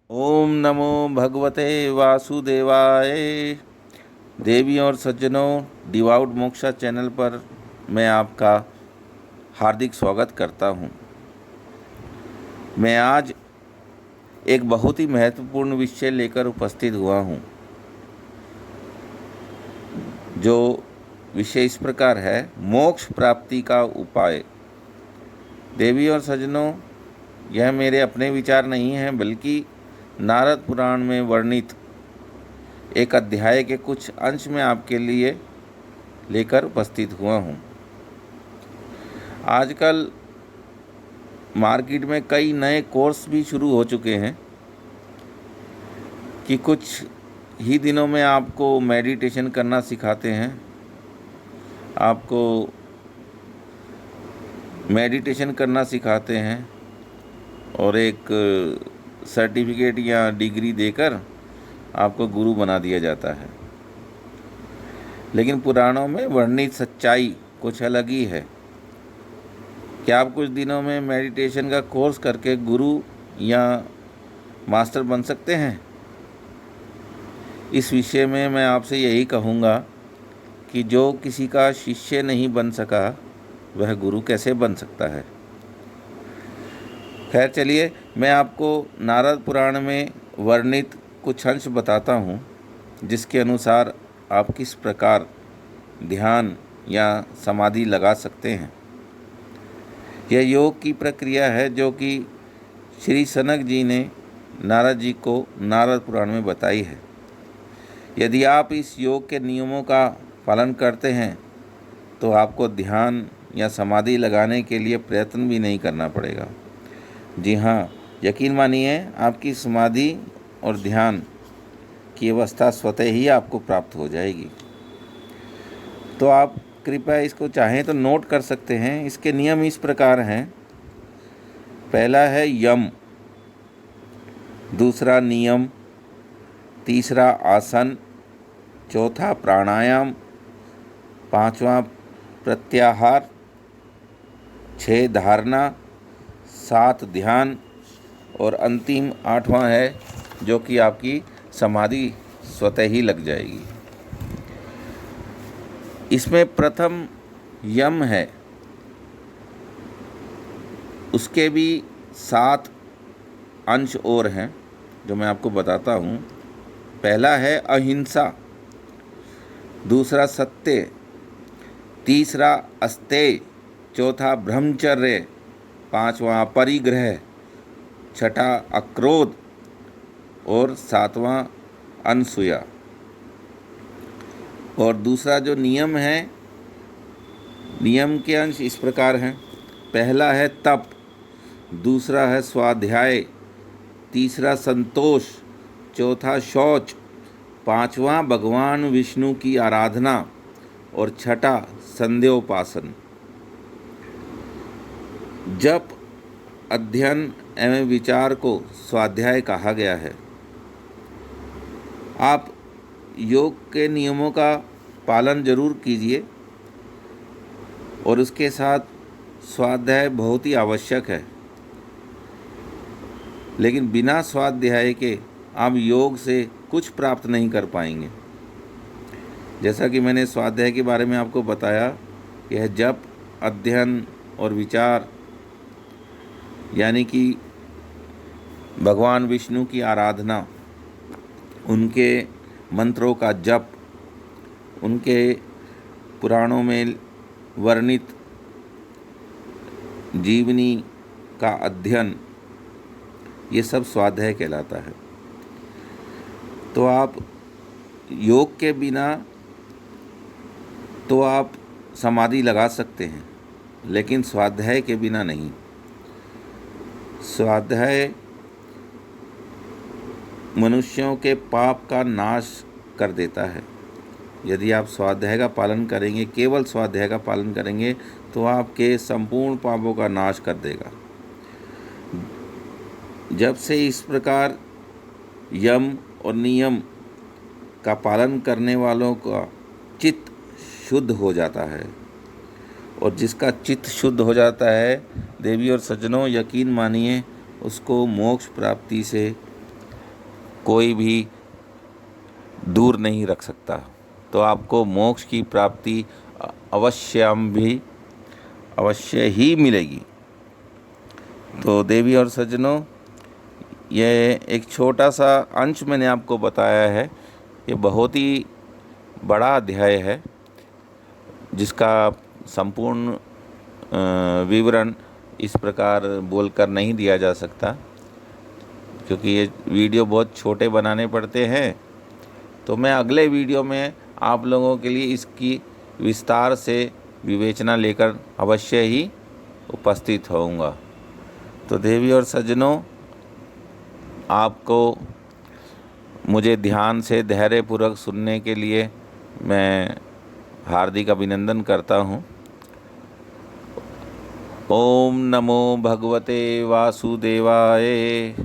ओम नमो भगवते वासुदेवाय। देवी और सज्जनों, डिवाउट मोक्षा चैनल पर मैं आपका हार्दिक स्वागत करता हूं। मैं आज एक बहुत ही महत्वपूर्ण विषय लेकर उपस्थित हुआ हूं, जो विषय इस प्रकार है: मोक्ष प्राप्ति का उपाय। देवी और सज्जनों, यह मेरे अपने विचार नहीं हैं, बल्कि नारद पुराण में वर्णित एक अध्याय के कुछ अंश में आपके लिए लेकर उपस्थित हुआ हूँ। आजकल मार्केट में कई नए कोर्स भी शुरू हो चुके हैं कि कुछ ही दिनों में आपको मेडिटेशन करना सिखाते हैं, आपको मेडिटेशन करना सिखाते हैं और एक सर्टिफिकेट या डिग्री देकर आपको गुरु बना दिया जाता है। लेकिन पुराणों में वर्णित सच्चाई कुछ अलग ही है। क्या आप कुछ दिनों में मेडिटेशन का कोर्स करके गुरु या मास्टर बन सकते हैं? इस विषय में मैं आपसे यही कहूँगा कि जो किसी का शिष्य नहीं बन सका, वह गुरु कैसे बन सकता है। खैर चलिए, मैं आपको नारद पुराण में वर्णित कुछ अंश बताता हूँ, जिसके अनुसार आप किस प्रकार ध्यान या समाधि लगा सकते हैं। यह योग की प्रक्रिया है जो कि श्री सनक जी ने नारद जी को नारद पुराण में बताई है। यदि आप इस योग के नियमों का पालन करते हैं तो आपको ध्यान या समाधि लगाने के लिए प्रयत्न भी नहीं करना पड़ेगा। जी हाँ, यकीन मानिए, आपकी समाधि और ध्यान की अवस्था स्वतः ही आपको प्राप्त हो जाएगी। तो आप कृपया इसको चाहें तो नोट कर सकते हैं। इसके नियम इस प्रकार हैं: पहला है यम, दूसरा नियम, तीसरा आसन, चौथा प्राणायाम, पांचवा प्रत्याहार, 6 धारणा, 7 ध्यान और अंतिम 8वां है जो कि आपकी समाधि स्वतः ही लग जाएगी। इसमें प्रथम यम है, उसके भी 7 अंश और हैं जो मैं आपको बताता हूँ। पहला है अहिंसा, दूसरा सत्य, तीसरा अस्तेय, चौथा ब्रह्मचर्य, पांचवा परिग्रह, छठा अक्रोध और 7वां अनसूया। और दूसरा जो नियम है, नियम के अंश इस प्रकार हैं: पहला है तप, दूसरा है स्वाध्याय, तीसरा संतोष, चौथा शौच, पांचवा भगवान विष्णु की आराधना और छठा संध्योपासन। जप, अध्ययन एवं विचार को स्वाध्याय कहा गया है। आप योग के नियमों का पालन जरूर कीजिए और उसके साथ स्वाध्याय बहुत ही आवश्यक है। लेकिन बिना स्वाध्याय के आप योग से कुछ प्राप्त नहीं कर पाएंगे। जैसा कि मैंने स्वाध्याय के बारे में आपको बताया, यह जप, अध्ययन और विचार, यानी कि भगवान विष्णु की आराधना, उनके मंत्रों का जप, उनके पुराणों में वर्णित जीवनी का अध्ययन, ये सब स्वाध्याय कहलाता है। तो आप योग के बिना तो आप समाधि लगा सकते हैं, लेकिन स्वाध्याय के बिना नहीं। स्वाध्याय मनुष्यों के पाप का नाश कर देता है। यदि आप स्वाध्याय का पालन करेंगे, केवल स्वाध्याय का पालन करेंगे, तो आपके संपूर्ण पापों का नाश कर देगा। जब से इस प्रकार यम और नियम का पालन करने वालों का चित्त शुद्ध हो जाता है, और जिसका चित्त शुद्ध हो जाता है, देवी और सज्जनों, यकीन मानिए, उसको मोक्ष प्राप्ति से कोई भी दूर नहीं रख सकता। तो आपको मोक्ष की प्राप्ति अवश्य ही मिलेगी। तो देवी और सज्जनों, यह एक छोटा सा अंश मैंने आपको बताया है। ये बहुत ही बड़ा अध्याय है जिसका संपूर्ण विवरण इस प्रकार बोलकर नहीं दिया जा सकता, क्योंकि ये वीडियो बहुत छोटे बनाने पड़ते हैं। तो मैं अगले वीडियो में आप लोगों के लिए इसकी विस्तार से विवेचना लेकर अवश्य ही उपस्थित होऊंगा। तो देवी और सज्जनों, आपको मुझे ध्यान से धैर्यपूर्वक सुनने के लिए मैं हार्दिक अभिनंदन करता हूँ। ओम नमो भगवते वासुदेवाय।